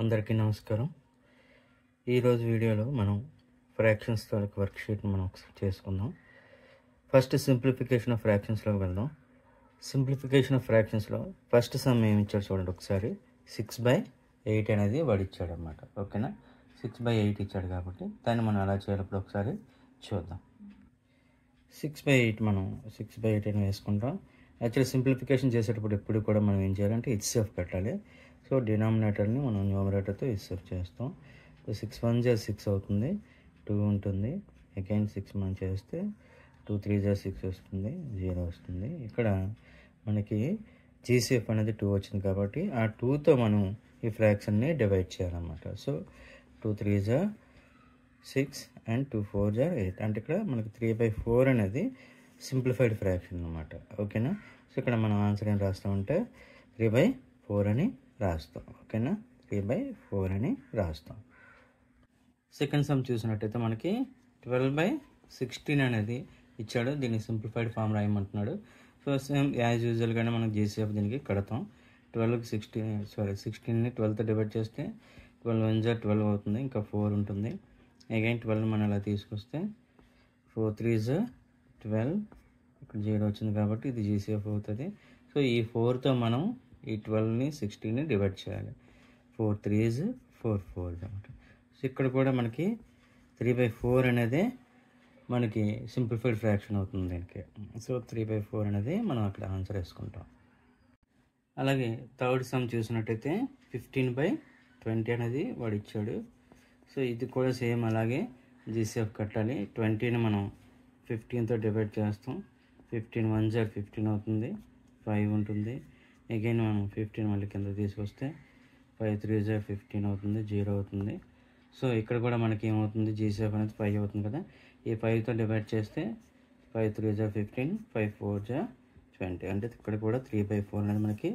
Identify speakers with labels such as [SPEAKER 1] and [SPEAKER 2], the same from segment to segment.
[SPEAKER 1] అందరికీ నమస్కారం. ఈరోజు వీడియోలో మనం ఫ్రాక్షన్స్ తాలూకు వర్క్షీట్ని మనం చేసుకుందాం. ఫస్ట్ సింప్లిఫికేషన్ ఆఫ్ ఫ్రాక్షన్స్లోకి వెళ్దాం. సింప్లిఫికేషన్ ఆఫ్ ఫ్రాక్షన్స్లో ఫస్ట్ సమ్ ఏమి ఇచ్చాడు చూడండి ఒకసారి. 6/8 అనేది వాడు ఇచ్చాడు అనమాట. ఓకేనా, 6/8 ఇచ్చాడు కాబట్టి దాన్ని మనం ఎలా చేయాలప్పుడు ఒకసారి చూద్దాం. 6/8 మనం 6/8 అని వేసుకుంటాం. యాక్చువల్లీ సింప్లిఫికేషన్ చేసేటప్పుడు ఎప్పుడు కూడా మనం ఏం చేయాలంటే హెచ్సిఎఫ్ పెట్టాలి. సో డినామినేటర్ని మనం న్యూమరేటర్తో హెచ్సిఎఫ్ చేస్తాం. సో 6 1 = 6 అవుతుంది, 2 ఉంటుంది. అగైన్ 6 మనం చేస్తే 2 3 = 6 వస్తుంది, 0 వస్తుంది. ఇక్కడ మనకి జీసీఎఫ్ అనేది 2 వచ్చింది కాబట్టి ఆ 2తో మనం ఈ ఫ్రాక్షన్ని డివైడ్ చేయాలన్నమాట. So 2 3 = 6 and 2 4 = 8. అంటే ఇక్కడ మనకి 3/4 అనేది సింప్లిఫైడ్ ఫ్రాక్షన్ అనమాట. ఓకేనా, సో ఇక్కడ మనం ఆన్సర్ ఏం రాస్తామంటే 3/4 అని రాస్తాం. ఓకేనా, 3/4 అని రాస్తాం. సెకండ్ సమ్ చూసినట్టయితే మనకి 12/16 అనేది ఇచ్చాడు. దీన్ని సింప్లిఫైడ్ ఫామ్ రాయమంటున్నాడు. సో సేమ్ యాజ్ యూజువల్గానే మనం జీసీఎఫ్ దీనికి కడతాం. 16ని 12తో డివైడ్ చేస్తే 12 1 = 12 అవుతుంది, ఇంకా 4 ఉంటుంది. అగైన్ 12 మనం ఇలా తీసుకొస్తే 4 3 = 12, ఇక్కడ 0 వచ్చింది కాబట్టి ఇది జీసీఎఫ్ అవుతుంది. సో ఈ 4తో మనం ఈ 12ని 16ని డివైడ్ చేయాలి. 4 3 = 4 4 అనమాట. సో ఇక్కడ కూడా మనకి 3/4 అనేది మనకి సింప్లిఫైడ్ ఫ్రాక్షన్ అవుతుంది దీనికి. సో 3/4 అనేది మనం అక్కడ ఆన్సర్ వేసుకుంటాం. అలాగే థర్డ్ సమ్ చూసినట్టయితే 15/20 అనేది వాడు ఇచ్చాడు. సో ఇది కూడా సేమ్ అలాగే జీసీఎఫ్ కట్టాలి. 20ని మనం 15తో డివైడ్ చేస్తాం. 15 1 = 15 అవుతుంది, 5 ఉంటుంది. అగైన్ మనం 15 మళ్ళీ కింద తీసుకొస్తే 5 3 = 15 అవుతుంది, 0 అవుతుంది. సో ఇక్కడ కూడా మనకి ఏమవుతుంది, జీసీఎఫ్ అనేది 5 అవుతుంది కదా. ఈ 5తో డివైడ్ చేస్తే 5 3 = 15, 5 4 = 20. అంటే ఇక్కడ కూడా 3/4 అనేది మనకి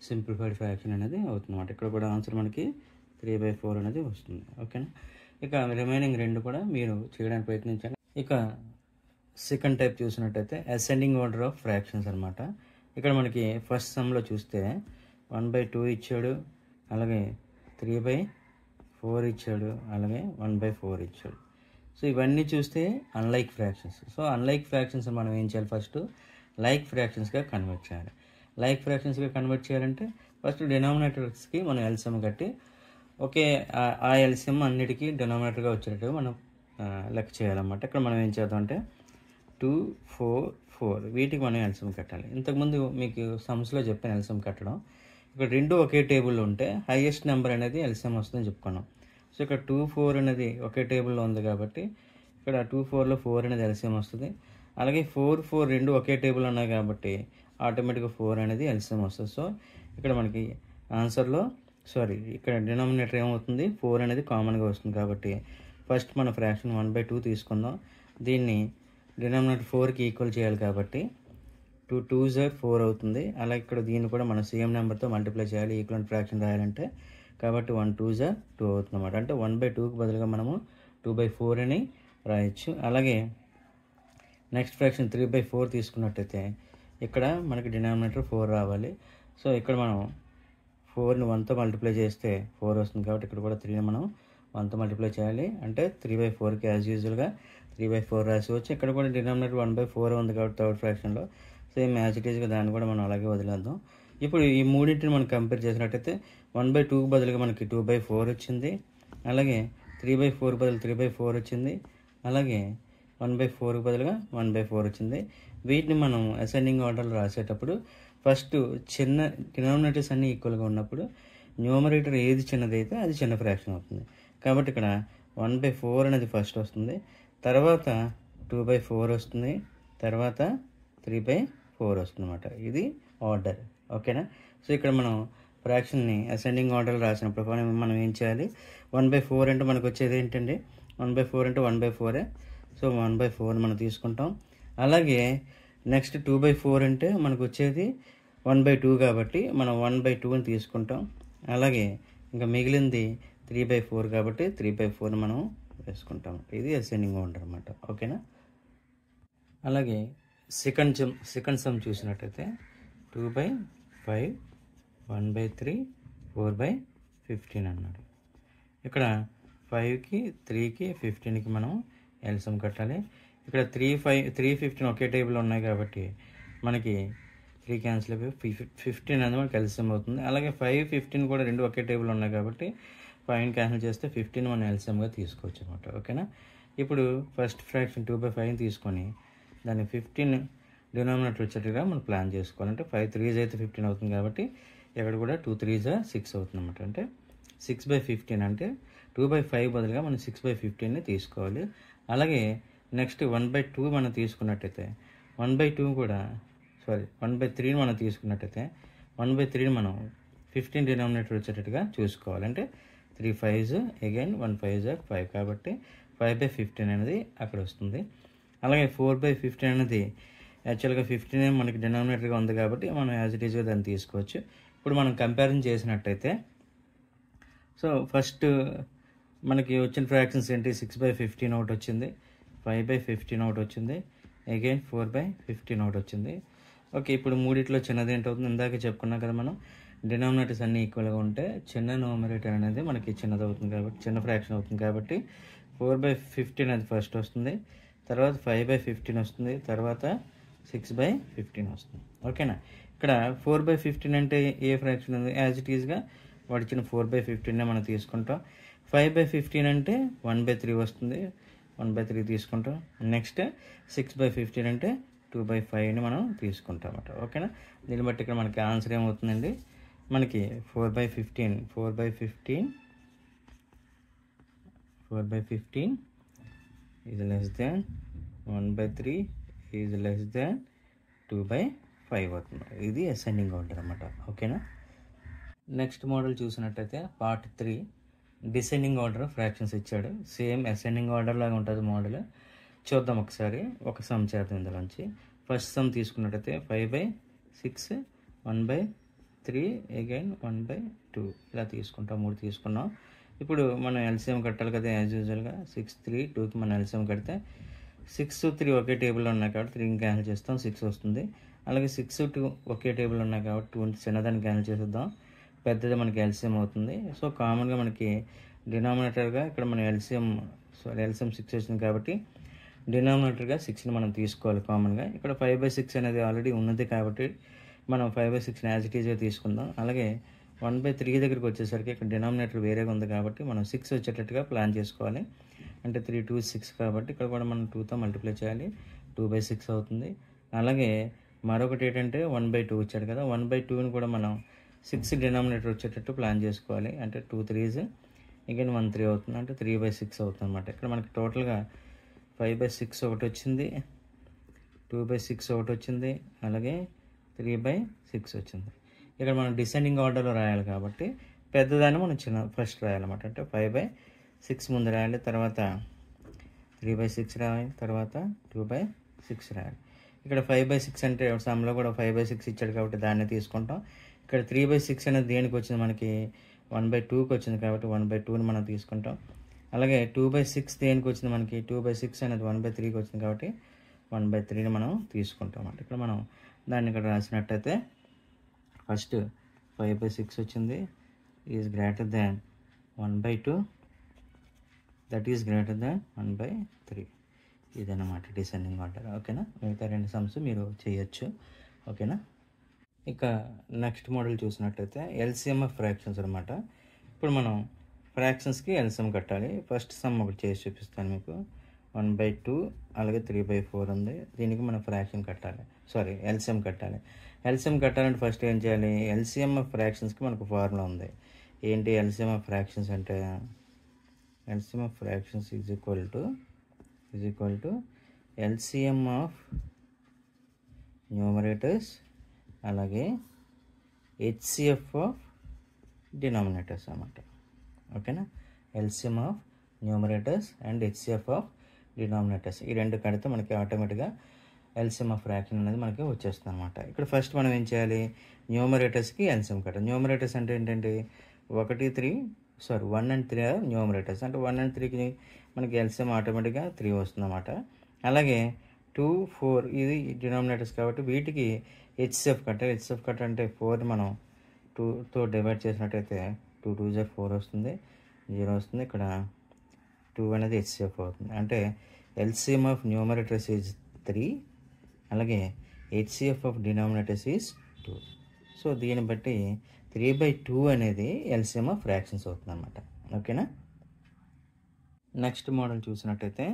[SPEAKER 1] సింప్లిఫైడ్ ఫ్రాక్షన్ అనేది అవుతుంది అన్నమాట. ఇక్కడ కూడా ఆన్సర్ మనకి 3/4 అనేది వస్తుంది. ఓకేనా, ఇక రిమైనింగ్ రెండు కూడా మీరు చేయడానికి ప్రయత్నించండి. ఇక సెకండ్ టైప్ చూసినట్టయితే అసెండింగ్ ఆర్డర్ ఆఫ్ ఫ్రాక్షన్స్ అనమాట. ఇక్కడ మనకి ఫస్ట్ సమ్లో చూస్తే 1/2 ఇచ్చాడు, అలాగే 3/4 ఇచ్చాడు, అలాగే 1/4 ఇచ్చాడు. సో ఇవన్నీ చూస్తే unlike fractions. So unlike fractions మనం ఏం చేయాలి, ఫస్ట్ లైక్ ఫ్రాక్షన్స్గా కన్వర్ట్ చేయాలి. లైక్ ఫ్రాక్షన్స్గా కన్వర్ట్ చేయాలంటే ఫస్ట్ డినామినేటర్స్కి మనం ఎల్సిఎం కట్టి ఓకే ఆ ఎల్సిఎం అన్నిటికీ డినామినేటర్గా వచ్చేటట్టుగా మనం లెక్క చేయాలన్నమాట. ఇక్కడ మనం ఏం చేద్దాం అంటే 2 4 4 వీటికి మనం ఎల్సిఎం కట్టాలి. ఇంతకుముందు మీకు సమ్స్లో చెప్పాను ఎల్సిఎం కట్టడం. ఇక్కడ రెండు ఒకే టేబుల్లో ఉంటే హైయెస్ట్ నెంబర్ అనేది ఎల్సిఎం వస్తుందని చెప్పుకున్నాం. సో ఇక్కడ 2 4 అనేది ఒకే టేబుల్లో ఉంది కాబట్టి ఇక్కడ 2 4లో 4 అనేది ఎల్సిఎం వస్తుంది. అలాగే 4 4 రెండు ఒకే టేబుల్ ఉన్నాయి కాబట్టి ఆటోమేటిక్గా 4 అనేది ఎల్సిఎం వస్తుంది. సో ఇక్కడ మనకి ఆన్సర్లో ఇక్కడ డినామినేటర్ ఏమవుతుంది, 4 అనేది కామన్గా వస్తుంది కాబట్టి ఫస్ట్ మన ఫ్రాక్షన్ 1/2 తీసుకుందాం. దీన్ని డినామినేటర్ 4కి ఈక్వల్ చేయాలి కాబట్టి 2 2 = 4 అవుతుంది. అలాగే ఇక్కడ దీన్ని కూడా మనం సేమ్ నెంబర్తో మల్టిప్లై చేయాలి ఈక్వలెంట్ ఫ్రాక్షన్ రాయాలంటే. కాబట్టి 1 2 = 2 అవుతుంది అన్నమాట. అంటే 1/2కి బదులుగా మనము 2/4 అని రాయొచ్చు. అలాగే నెక్స్ట్ ఫ్రాక్షన్ 3/4 తీసుకున్నట్టయితే ఇక్కడ మనకి డినామినేటర్ 4 రావాలి. సో ఇక్కడ మనం 4ని 1తో మల్టిప్లై చేస్తే 4 వస్తుంది కాబట్టి ఇక్కడ కూడా 3ని మనం 1తో మల్టిప్లై చేయాలి. అంటే 3/4కి యాజ్ యూజువల్గా 3/4 రాసుకోవచ్చు. ఇక్కడ కూడా డినామినేటర్ 1/4 ఉంది కాబట్టి థర్డ్ ఫ్రాక్షన్లో సేమ్ యాజ్ ఇట్ ఈజ్గా దాన్ని కూడా మనం అలాగే వదిలేద్దాం. ఇప్పుడు ఈ మూడింటిని మనం కంపేర్ చేసినట్టయితే 1/2కి బదులుగా మనకి 2/4 వచ్చింది, అలాగే 3/4 బదులు 3/4 వచ్చింది, అలాగే 1/4కి బదులుగా 1/4 వచ్చింది. వీటిని మనం అసెండింగ్ ఆర్డర్లో రాసేటప్పుడు ఫస్ట్ చిన్న డినామినేటర్స్ అన్నీ ఈక్వల్గా ఉన్నప్పుడు న్యూమరేటర్ ఏది చిన్నదైతే అది చిన్న ఫ్రాక్షన్ అవుతుంది. కాబట్టి ఇక్కడ 1/4 అనేది ఫస్ట్ వస్తుంది, తర్వాత 2/4 వస్తుంది, తర్వాత 3/4 వస్తుంది అన్నమాట. ఇది ఆర్డర్. ఓకేనా, సో ఇక్కడ మనం ఫ్రాక్షన్ని అసెండింగ్ ఆర్డర్లో రాసినప్పుడు మనం ఏం చేయాలి, 1/4 అంటే మనకు వచ్చేది ఏంటండి, 1/4 అంటే 1/4. సో 1/4 మనం తీసుకుంటాం. అలాగే నెక్స్ట్ 2/4 అంటే మనకు వచ్చేది 1/2 కాబట్టి మనం 1/2ని తీసుకుంటాం. అలాగే ఇంకా మిగిలింది 3/4 కాబట్టి 3/4 మనం వేసుకుంటాం. ఇది అసెండింగ్ ఆర్డర్ అనమాట. ఓకేనా, అలాగే సెకండ్ సమ్ చూసినట్టయితే 2/5 1/3 4/15 అన్నాడు. ఇక్కడ 5కి 3కి 15కి మనం ఎల్సిఎం కట్టాలి. ఇక్కడ 3, 5, 3, 15 ఒకే టేబుల్ ఉన్నాయి కాబట్టి మనకి 3 క్యాన్సిల్ అయిపోయి 15 అనేది మనకి ఎల్సిఎం అవుతుంది. అలాగే 5, 15 కూడా రెండు ఒకే టేబుల్ ఉన్నాయి కాబట్టి 5ని క్యాన్సిల్ చేస్తే 15 మనం ఎల్సిఎంగా తీసుకోవచ్చు అనమాట. ఓకేనా. ఇప్పుడు ఫస్ట్ ఫ్రాక్షన్ 2/5 తీసుకొని దాన్ని 15 డినామినేటర్ వచ్చేట్టుగా మనం ప్లాన్ చేసుకోవాలంటే 5 3s అయితే 15 అవుతుంది కాబట్టి ఇక్కడ కూడా 2 3s 6 అవుతుంది అనమాట. అంటే 6/15 అంటే 2/5 బదులుగా మనం 6/15ని తీసుకోవాలి. అలాగే నెక్స్ట్ 1/2 మనం తీసుకున్నట్టయితే 1/2 కూడా 1/3 మనం తీసుకున్నట్టయితే 1/3 మనం 15 డినామినేటర్ వచ్చేటట్టుగా చూసుకోవాలి. అంటే 3 5s అగైన్ 1 5s 5 కాబట్టి 5/15 అనేది అక్కడ వస్తుంది. అలాగే 4/15 అనేది యాక్చువల్గా 15 మనకి డినామినేటర్గా ఉంది కాబట్టి మనం యాజ్ ఇట్ ఈజ్గా దాన్ని తీసుకోవచ్చు. ఇప్పుడు మనం కంపారిజన్ చేసినట్టయితే సో ఫస్ట్ మనకి వచ్చిన ఫ్రాక్షన్స్ ఏంటి, 6/15 ఒకటి వచ్చింది, 5/15 ఒకటి వచ్చింది, అగైన్ 4/15 ఒకటి వచ్చింది. ఓకే, ఇప్పుడు మూడిట్లో చిన్నది ఏంటవుతుంది, ఇందాక చెప్పుకున్నాం కదా మనం డినామినేటర్స్ అన్నీ ఈక్వల్గా ఉంటే చిన్న న్యూమరేటర్ అనేది మనకి చిన్నది అవుతుంది కాబట్టి చిన్న ఫ్రాక్షన్ అవుతుంది కాబట్టి 4/15 అది ఫస్ట్ వస్తుంది, తర్వాత 5/15 వస్తుంది, తర్వాత 6/15 వస్తుంది. ఓకేనా. ఇక్కడ 4/15 అంటే ఏ ఫ్రాక్షన్ ఉంది, యాజ్ ఇట్ ఈజ్గా వాడు ఇచ్చిన 4/15 మనం తీసుకుంటాం. 5/15 అంటే 1/3 వస్తుంది, 1/3 తీసుకుంటాం. నెక్స్ట్ 6/15 అంటే 2/5ని మనం తీసుకుంటాం అన్నమాట. ఓకేనా. దీన్ని బట్టి ఇక్కడ మనకి ఆన్సర్ ఏమవుతుందండి, మనకి 4/15 is less than 1/3 is less than 2/5 అవుతుంది. ఇది అసెండింగ్ ఆర్డర్ అన్నమాట. ఓకేనా. నెక్స్ట్ మోడల్ చూసినట్టయితే పార్ట్ 3 డిసెండింగ్ ఆర్డర్ ఫ్రాక్షన్స్ ఇచ్చాడు. సేమ్ అసెండింగ్ ఆర్డర్ లాగా ఉంటుంది మోడల్. చూద్దాం ఒకసారి. ఒక సమ్ చేద్దాం ఇందులోంచి. ఫస్ట్ సమ్ తీసుకున్నట్టయితే 5/6 1/3 అగైన్ 1/2 ఇలా తీసుకుంటాం. 3 తీసుకున్నాం. ఇప్పుడు మనం ఎల్సిఎం కట్టాలి కదా యాజ్ యూజువల్గా. 6 3 2కి మనం ఎల్సిఎం కడితే 6 3 ఒకే టేబుల్లో ఉన్నాయి కాబట్టి 3ని క్యాన్సిల్ చేస్తాం, 6 వస్తుంది. అలాగే 6 2 ఒకే టేబుల్ ఉన్నాయి కాబట్టి 2 చిన్నదాన్ని క్యాన్సిల్ చేసేద్దాం, పెద్దది మనకి ఎల్సిఎం అవుతుంది. సో కామన్గా మనకి డినామినేటర్గా ఇక్కడ మన ఎల్సిఎం 6 వచ్చింది కాబట్టి డినామినేటర్గా 6ని మనం తీసుకోవాలి కామన్గా. ఇక్కడ 5/6 అనేది ఆల్రెడీ ఉన్నది కాబట్టి మనం 5/6ని యాజ్ ఇట్ ఈజ్గా తీసుకుందాం. అలాగే 1/3 దగ్గరికి వచ్చేసరికి ఇక్కడ డినామినేటర్ వేరేగా ఉంది కాబట్టి మనం 6 వచ్చేటట్టుగా ప్లాన్ చేసుకోవాలి. అంటే 3 2 6 కాబట్టి ఇక్కడ కూడా మనం 2తో మల్టిప్లై చేయాలి, 2/6 అవుతుంది. అలాగే మరొకటి ఏంటంటే 1/2 వచ్చాడు కదా, 1/2ని కూడా మనం 6 డినామినేటర్ వచ్చేటట్టు ప్లాన్ చేసుకోవాలి. అంటే 2 3s అగైన్ 1 3 అవుతుంది, అంటే 3/6 అవుతుంది అనమాట. ఇక్కడ మనకి టోటల్గా 5/6 ఒకటి వచ్చింది, 2/6 ఒకటి వచ్చింది, అలాగే 3/6 వచ్చింది. ఇక్కడ మనం డిసెండింగ్ ఆర్డర్లో రాయాలి కాబట్టి పెద్దదాన్ని మనం ఫస్ట్ రాయాలన్నమాట. అంటే 5/6 ముందు రాయాలి, తర్వాత 3/6 రాయాలి, తర్వాత 2/6 రాయాలి. ఇక్కడ 5/6 అంటే సమ్లో కూడా 5/6 ఇచ్చాడు కాబట్టి దాన్ని తీసుకుంటాం. ఇక్కడ 3/6 అనేది దేనికి వచ్చింది, మనకి 1/2కి వచ్చింది కాబట్టి 1/2ని మనం తీసుకుంటాం. అలాగే 2/6 దేనికి వచ్చింది, మనకి 2/6 అనేది 1/3కి వచ్చింది కాబట్టి 1/3ని మనం తీసుకుంటాం అంటే. ఇక్కడ మనం దాన్ని ఇక్కడ రాసినట్టయితే ఫస్ట్ 5/6 వచ్చింది is greater than 1/2, that is greater than 1/3. ఇదన్నమాట డిసెండింగ్ ఆర్డర్. ఓకేనా. మిగతా రెండు సమ్స్ మీరు చేయొచ్చు. ఓకేనా. ఇక నెక్స్ట్ మోడల్ చూసినట్టయితే ఎల్సిఎం ఆఫ్ ఫ్రాక్షన్స్ అనమాట. ఇప్పుడు మనం ఫ్రాక్షన్స్కి ఎల్సిఎం కట్టాలి. ఫస్ట్ సమ్ ఒకటి చేసి చూపిస్తాను మీకు. 1/2 అలాగే 3/4 ఉంది. దీనికి మనం ఫ్రాక్షన్ కట్టాలి, ఎల్సిఎం కట్టాలి. ఎల్సిఎం కట్టాలంటే ఫస్ట్ ఏం చేయాలి, ఎల్సిఎం ఆఫ్ ఫ్రాక్షన్స్కి మనకు ఫార్ములా ఉంది. ఏంటి ఎల్సిఎం ఆఫ్ ఫ్రాక్షన్స్ అంటే, LCM of fractions is equal to LCM of numerators అలాగే హెచ్సిఎఫ్ ఆఫ్ డినామినేటర్స్ అన్నమాట. ఓకేనా. LCM of numerators and HCF of denominators ఈ రెండు కడితే మనకి ఆటోమేటిక్గా ఎల్సిఎం ఆఫ్ ఫ్రాక్షన్ అనేది మనకి వచ్చేస్తుంది అనమాట. ఇక్కడ ఫస్ట్ మనం ఏం చేయాలి, న్యూమరేటర్స్కి ఎల్సిఎం కట్టాలి. న్యూమరేటర్స్ అంటే ఏంటంటే 1 and 3 న్యూమరేటర్స్, అంటే 1 and 3కి మనకి ఎల్సిఎం ఆటోమేటిక్గా 3 వస్తుంది అన్నమాట. అలాగే 2 4 ఇది డినామినేటర్స్ కాబట్టి వీటికి హెచ్సిఎఫ్ కట్టాలి. హెచ్సిఎఫ్ కట్ట అంటే 4ని మనం 2తో డివైడ్ చేసినట్టయితే 2 2 4 వస్తుంది. 0 వస్తుంది. ఇక్కడ 2 అనేది హెచ్సిఎఫ్ అవుతుంది. అంటే ఎల్సిఎం ఆఫ్ న్యూమరేటర్స్ ఈజ్ 3, అలాగే HCF of denominators is 2. So దీన్ని బట్టి 3/2 అనేది ఎల్సిఎం ఆఫ్ ఫ్రాక్షన్స్ అవుతుంది అనమాట. ఓకేనా. నెక్స్ట్ మోడల్ చూసినట్టయితే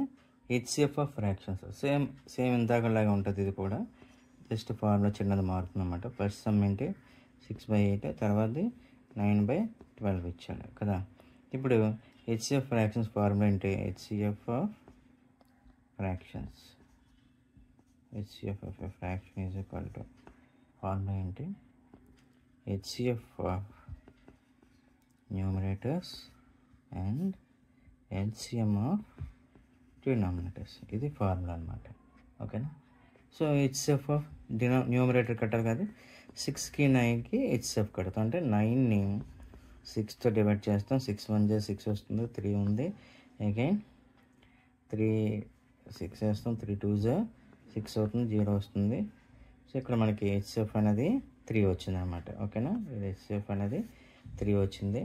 [SPEAKER 1] హెచ్సిఎఫ్ ఆఫ్ ఫ్రాక్షన్స్. సేమ్ ఇందాకలాగా ఉంటుంది. ఇది కూడా జస్ట్ ఫార్ములా చిన్నది మారుతుంది అనమాట. ఫస్ట్ సమ్ ఏంటి 6/8, తర్వాతది 9/12 ఇచ్చాడు కదా. ఇప్పుడు హెచ్సిఎఫ్ ఫ్రాక్షన్స్ ఫార్ములా ఏంటి? HCF of fractions is equal to formula ఏంటి? HCF of numerators and LCM of denominators. ఇది ఫార్ములా అనమాట. ఓకేనా. సో హెచ్సిఎఫ్ ఆఫ్ న్యూమరేటర్ కట్టాలి కదా. 6కి 9కి హెచ్సిఎఫ్ కడతాం. అంటే 9ని 6తో డివైడ్ చేస్తాం. 6 1 6 వస్తుంది. 3 ఉంది. అగైన్ 3 6 వేస్తాం. 3 2 6 అవుతుంది. 0 వస్తుంది. సో ఇక్కడ మనకి హెచ్సిఎఫ్ అనేది 3 వచ్చింది అనమాట. ఓకేనా. హెచ్సిఎఫ్ అనేది 3 వచ్చింది.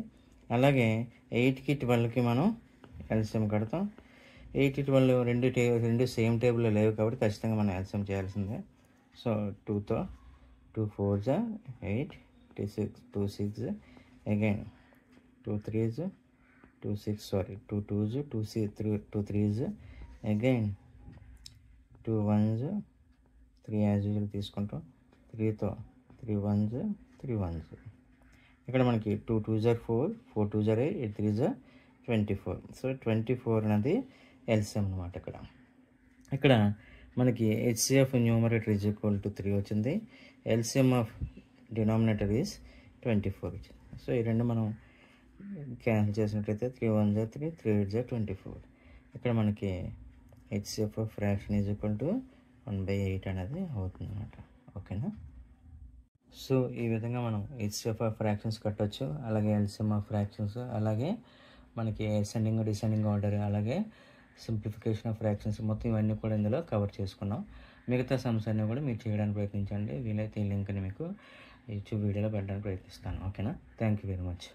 [SPEAKER 1] అలాగే 8కి 12కి మనం ఎల్సిఎం కడతాం. 8 12 రెండు సేమ్ టేబుల్లో లేవు కాబట్టి ఖచ్చితంగా మనం ఎల్సిఎం చేయాల్సిందే. సో 2తో 2 4 8, 2 6 again 2 3 2 6 sorry 2 2 2 2 3 again 2 1 3 as usual తీసుకుంటాం. 3తో 3 1 3 1. ఇక్కడ మనకి 2 2 4 4 2 8 8 3 24. సో 24 అనేది ఎల్సిఎం అనమాట. ఇక్కడ మనకి HCF numerator is equal to 3 వచ్చింది. ఎల్సిఎం ఆఫ్ డినామినేటర్ ఈజ్ 24 వచ్చింది. సో ఈ రెండు మనం క్యాన్సిల్ చేసినట్లయితే 3 1 3 3 8 24. ఇక్కడ మనకి HCF of fraction is equal to 1/8 అనేది అవుతుంది అనమాట. ఓకేనా. సో ఈ విధంగా మనం హెచ్సిఎఫ్ ఆఫ్ ఫ్రాక్షన్స్ కట్టవచ్చు. అలాగే ఎల్సిఎం ఆఫ్ ఫ్రాక్షన్స్, అలాగే మనకి అసెండింగ్ డిసెండింగ్ ఆర్డర్, అలాగే సింప్లిఫికేషన్ ఆఫ్ ఫ్రాక్షన్స్, మొత్తం ఇవన్నీ కూడా ఇందులో కవర్ చేసుకున్నాం. మిగతా సమ్స్ అన్నీ కూడా మీరు చేయడానికి ప్రయత్నించండి. వీలైతే ఈ లింక్ని మీకు యూట్యూబ్ వీడియోలో పెట్టడానికి ప్రయత్నిస్తాను. ఓకేనా. Thank you very much.